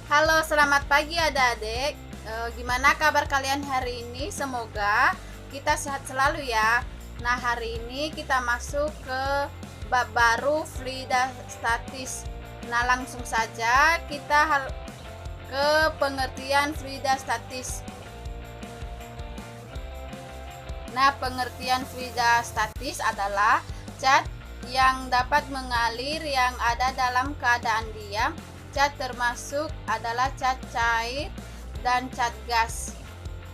Halo, selamat pagi adik-adik. Gimana kabar kalian hari ini? Semoga kita sehat selalu ya. Nah, hari ini kita masuk ke bab baru fluidastatis. Nah, langsung saja kita ke pengertian fluidastatis. Nah, pengertian fluidastatis adalah cat yang dapat mengalir yang ada dalam keadaan diam. Cat termasuk adalah cat cair dan cat gas.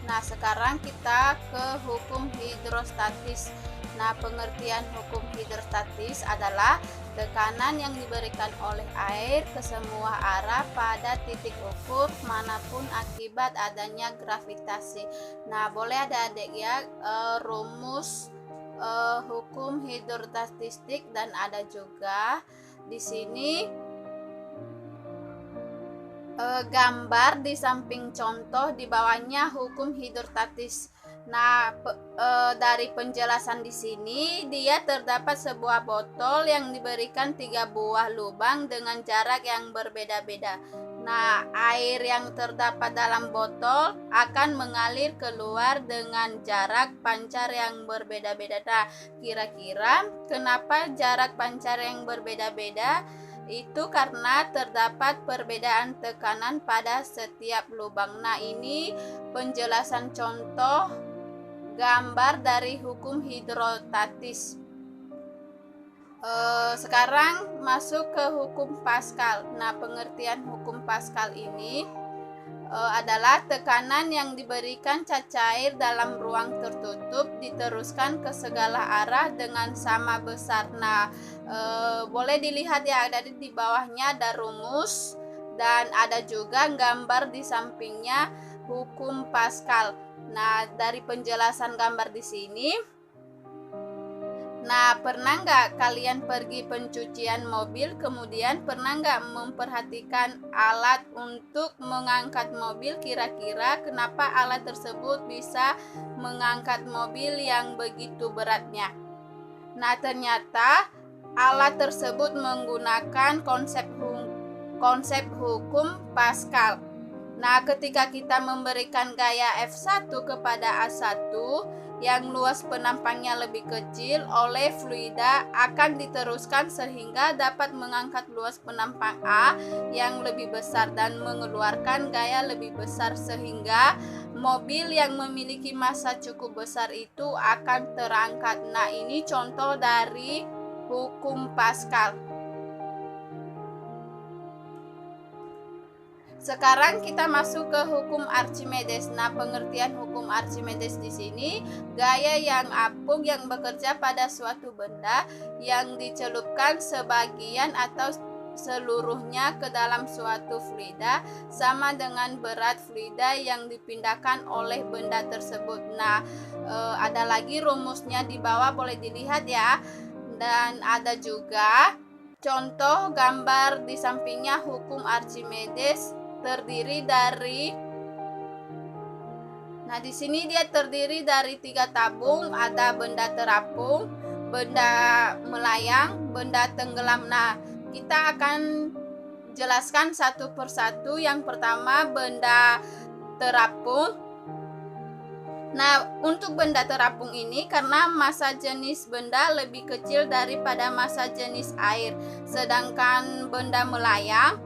Nah, sekarang kita ke hukum hidrostatis. Nah, pengertian hukum hidrostatis adalah tekanan yang diberikan oleh air ke semua arah pada titik ukur manapun akibat adanya gravitasi. Nah, boleh adik-adik ya rumus hukum hidrostatistik, dan ada juga di sini gambar di samping contoh, di bawahnya hukum hidrostatis. Nah, dari penjelasan di sini dia terdapat sebuah botol yang diberikan 3 buah lubang dengan jarak yang berbeda-beda. Nah, air yang terdapat dalam botol akan mengalir keluar dengan jarak pancar yang berbeda-beda. Nah, kira-kira kenapa jarak pancar yang berbeda-beda? Itu karena terdapat perbedaan tekanan pada setiap lubang. Nah, ini penjelasan contoh gambar dari hukum hidrostatis. Sekarang masuk ke hukum Pascal. Nah, pengertian hukum Pascal ini adalah tekanan yang diberikan cat cair dalam ruang tertutup diteruskan ke segala arah dengan sama besar. Nah, boleh dilihat ya, ada di bawahnya ada rumus dan ada juga gambar di sampingnya hukum Pascal. Nah, dari penjelasan gambar di sini, nah, pernah nggak kalian pergi pencucian mobil, kemudian pernah nggak memperhatikan alat untuk mengangkat mobil? Kira-kira kenapa alat tersebut bisa mengangkat mobil yang begitu beratnya? Nah, ternyata alat tersebut menggunakan konsep hukum Pascal. Nah, ketika kita memberikan gaya F1 kepada A1 yang luas penampangnya lebih kecil oleh fluida, akan diteruskan sehingga dapat mengangkat luas penampang A yang lebih besar dan mengeluarkan gaya lebih besar, sehingga mobil yang memiliki massa cukup besar itu akan terangkat. Nah, ini contoh dari hukum Pascal. Sekarang kita masuk ke hukum Archimedes. Nah, pengertian hukum Archimedes di sini gaya yang apung yang bekerja pada suatu benda yang dicelupkan sebagian atau seluruhnya ke dalam suatu fluida sama dengan berat fluida yang dipindahkan oleh benda tersebut. Nah, ada lagi rumusnya di bawah, boleh dilihat ya. Dan ada juga contoh gambar di sampingnya hukum Archimedes terdiri dari, nah di sini dia terdiri dari 3 tabung, ada benda terapung, benda melayang, benda tenggelam. Nah, kita akan jelaskan satu persatu. Yang pertama, benda terapung. Nah, untuk benda terapung ini karena massa jenis benda lebih kecil daripada massa jenis air, sedangkan benda melayang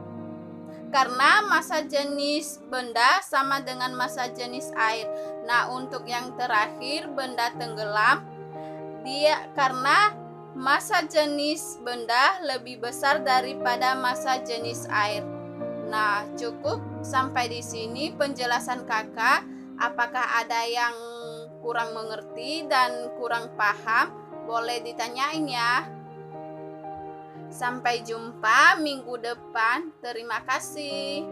karena massa jenis benda sama dengan massa jenis air. Nah, untuk yang terakhir, benda tenggelam, dia karena massa jenis benda lebih besar daripada massa jenis air. Nah, cukup sampai di sini penjelasan kakak. Apakah ada yang kurang mengerti dan kurang paham? Boleh ditanyain ya. Sampai jumpa minggu depan. Terima kasih.